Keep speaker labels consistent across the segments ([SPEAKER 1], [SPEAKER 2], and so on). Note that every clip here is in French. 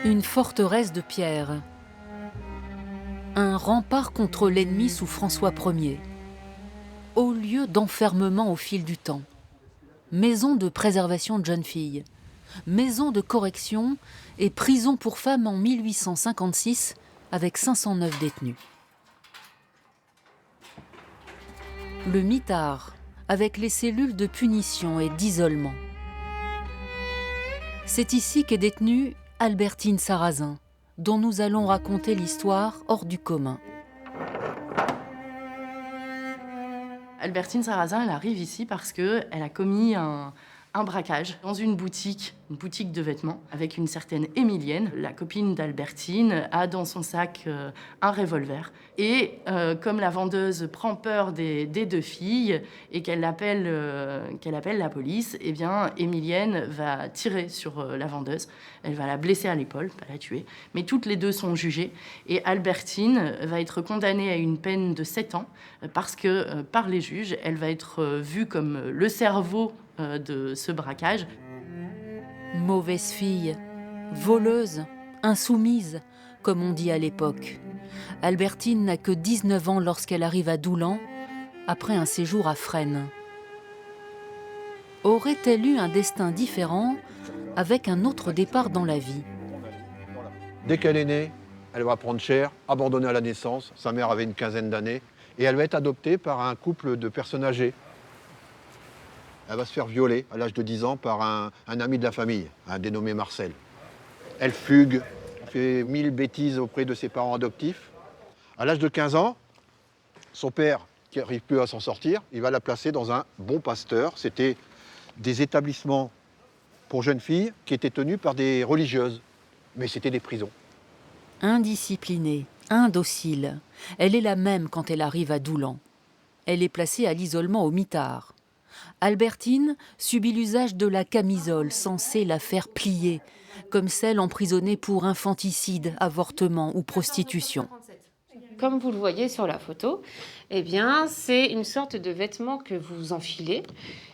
[SPEAKER 1] Une forteresse de pierre. Un rempart contre l'ennemi sous François Ier. Haut lieu d'enfermement au fil du temps. Maison de préservation de jeunes filles. Maison de correction et prison pour femmes en 1856 avec 509 détenus. Le mitard, avec les cellules de punition et d'isolement. C'est ici qu'est détenue Albertine Sarrazin, dont nous allons raconter l'histoire hors du commun.
[SPEAKER 2] Albertine Sarrazin, elle arrive ici parce qu'elle a commis un braquage dans une boutique de vêtements, avec une certaine Émilienne. La copine d'Albertine a dans son sac un revolver. Et comme la vendeuse prend peur des deux filles et qu'elle appelle la police, eh bien, Émilienne va tirer sur la vendeuse. Elle va la blesser à l'épaule, pas la tuer. Mais toutes les deux sont jugées. Et Albertine va être condamnée à une peine de 7 ans parce que, par les juges, elle va être vue comme le cerveau de ce braquage.
[SPEAKER 1] Mauvaise fille, voleuse, insoumise, comme on dit à l'époque. Albertine n'a que 19 ans lorsqu'elle arrive à Doullens, après un séjour à Fresnes. Aurait-elle eu un destin différent, avec un autre départ dans la vie?
[SPEAKER 3] Dès qu'elle est née, elle va prendre cher, abandonnée à la naissance. Sa mère avait une quinzaine d'années. Et elle va être adoptée par un couple de personnes âgées. Elle va se faire violer à l'âge de 10 ans par un ami de la famille, un dénommé Marcel. Elle fugue, fait 1000 bêtises auprès de ses parents adoptifs. À l'âge de 15 ans, son père, qui n'arrive plus à s'en sortir, il va la placer dans un bon pasteur. C'était des établissements pour jeunes filles qui étaient tenus par des religieuses. Mais c'était des prisons.
[SPEAKER 1] Indisciplinée, indocile, elle est la même quand elle arrive à Doullens. Elle est placée à l'isolement au mitard. Albertine subit l'usage de la camisole censée la faire plier, comme celle emprisonnée pour infanticide, avortement ou prostitution.
[SPEAKER 4] Comme vous le voyez sur la photo, eh bien, c'est une sorte de vêtement que vous enfilez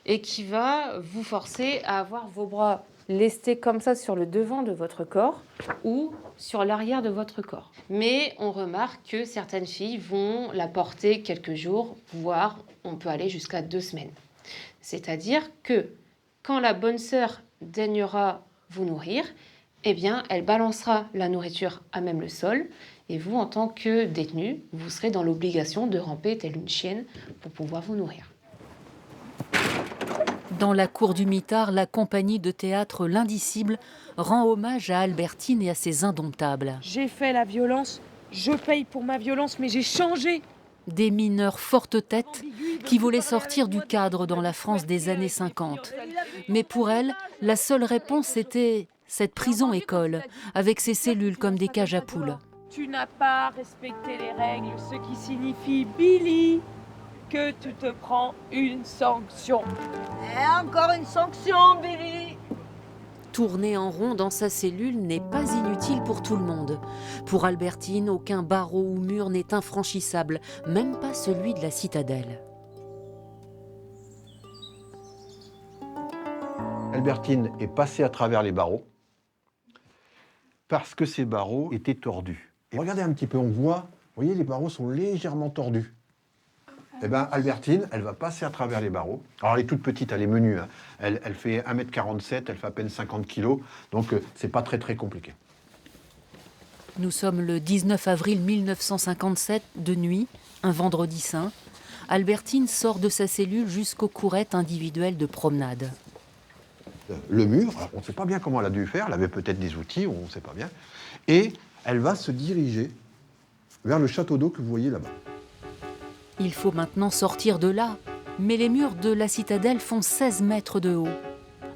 [SPEAKER 4] et qui va vous forcer à avoir vos bras lestés comme ça sur le devant de votre corps ou sur l'arrière de votre corps. Mais on remarque que certaines filles vont la porter quelques jours, voire on peut aller jusqu'à 2 semaines. C'est-à-dire que quand la bonne sœur daignera vous nourrir, eh bien, elle balancera la nourriture à même le sol et vous, en tant que détenu, vous serez dans l'obligation de ramper telle une chienne pour pouvoir vous nourrir.
[SPEAKER 1] Dans la cour du mitard, la compagnie de théâtre L'Indicible rend hommage à Albertine et à ses indomptables.
[SPEAKER 5] J'ai fait la violence, je paye pour ma violence, mais j'ai changé.
[SPEAKER 1] Des mineurs forte tête qui voulaient sortir du cadre dans la France des années 50. Mais pour elle, la seule réponse était cette prison-école, avec ses cellules comme des cages à poules.
[SPEAKER 5] Tu n'as pas respecté les règles, ce qui signifie, Billy, que tu te prends une sanction.
[SPEAKER 6] Et encore une sanction, Billy.
[SPEAKER 1] Tourner en rond dans sa cellule n'est pas inutile pour tout le monde. Pour Albertine, aucun barreau ou mur n'est infranchissable, même pas celui de la citadelle.
[SPEAKER 3] Albertine est passée à travers les barreaux parce que ces barreaux étaient tordus. Et regardez un petit peu, on voit, vous voyez, les barreaux sont légèrement tordus. Eh bien, Albertine, elle va passer à travers les barreaux. Alors, elle est toute petite, elle est menue. Hein. Elle fait 1m47, elle fait à peine 50 kg. Donc, c'est pas très, très compliqué.
[SPEAKER 1] Nous sommes le 19 avril 1957, de nuit, un vendredi saint. Albertine sort de sa cellule jusqu'aux courettes individuelles de promenade.
[SPEAKER 3] Le mur, alors, on ne sait pas bien comment elle a dû faire. Elle avait peut-être des outils, on ne sait pas bien. Et elle va se diriger vers le château d'eau que vous voyez là-bas.
[SPEAKER 1] Il faut maintenant sortir de là. Mais les murs de la citadelle font 16 mètres de haut.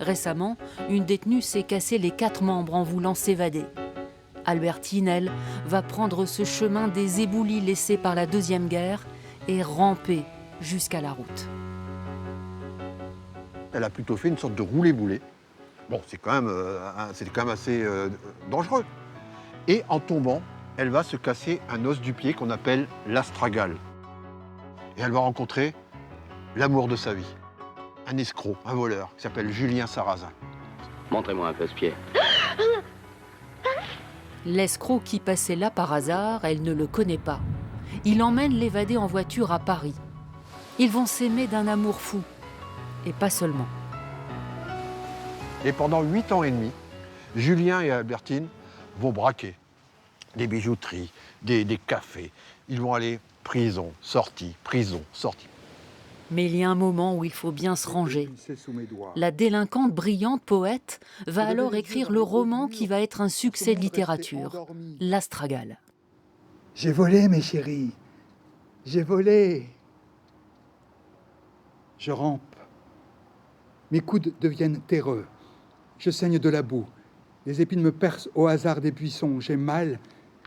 [SPEAKER 1] Récemment, une détenue s'est cassé les 4 membres en voulant s'évader. Albertine, elle, va prendre ce chemin des éboulis laissés par la Deuxième Guerre et ramper jusqu'à la route.
[SPEAKER 3] Elle a plutôt fait une sorte de roulé-boulé. Bon, c'est quand même assez dangereux. Et en tombant, elle va se casser un os du pied qu'on appelle l'astragale. Et elle va rencontrer l'amour de sa vie. Un escroc, un voleur, qui s'appelle Julien Sarrazin.
[SPEAKER 7] Montrez-moi un peu ce pied.
[SPEAKER 1] L'escroc qui passait là par hasard, elle ne le connaît pas. Il emmène l'évadé en voiture à Paris. Ils vont s'aimer d'un amour fou. Et pas seulement.
[SPEAKER 3] Et pendant 8 ans et demi, Julien et Albertine vont braquer des bijouteries, des cafés. Ils vont aller prison, sortie, prison, sortie.
[SPEAKER 1] Mais il y a un moment où il faut bien se ranger. La délinquante brillante poète va alors écrire le roman qui va être un succès de littérature, L'Astragale.
[SPEAKER 7] J'ai volé, mes chéris. J'ai volé. Je rampe. Mes coudes deviennent terreux. Je saigne de la boue. Les épines me percent au hasard des buissons. J'ai mal,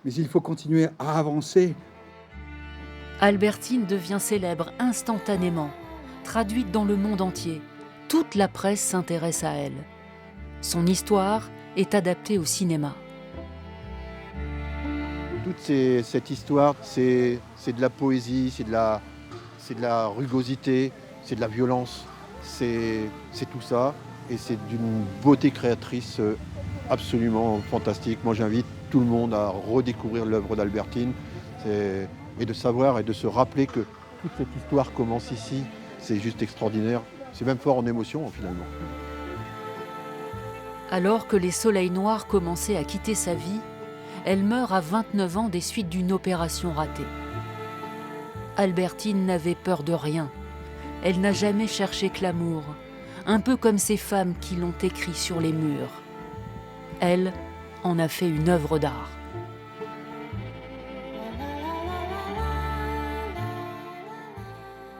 [SPEAKER 7] mais il faut continuer à avancer.
[SPEAKER 1] Albertine devient célèbre instantanément, traduite dans le monde entier. Toute la presse s'intéresse à elle. Son histoire est adaptée au cinéma.
[SPEAKER 3] Toute cette histoire, c'est de la poésie, c'est de la rugosité, c'est de la violence, c'est tout ça. Et c'est d'une beauté créatrice absolument fantastique. Moi, j'invite tout le monde à redécouvrir l'œuvre d'Albertine et de savoir et de se rappeler que toute cette histoire commence ici. C'est juste extraordinaire. C'est même fort en émotion, finalement.
[SPEAKER 1] Alors que les soleils noirs commençaient à quitter sa vie, elle meurt à 29 ans des suites d'une opération ratée. Albertine n'avait peur de rien. Elle n'a jamais cherché que l'amour, un peu comme ces femmes qui l'ont écrit sur les murs. Elle en a fait une œuvre d'art.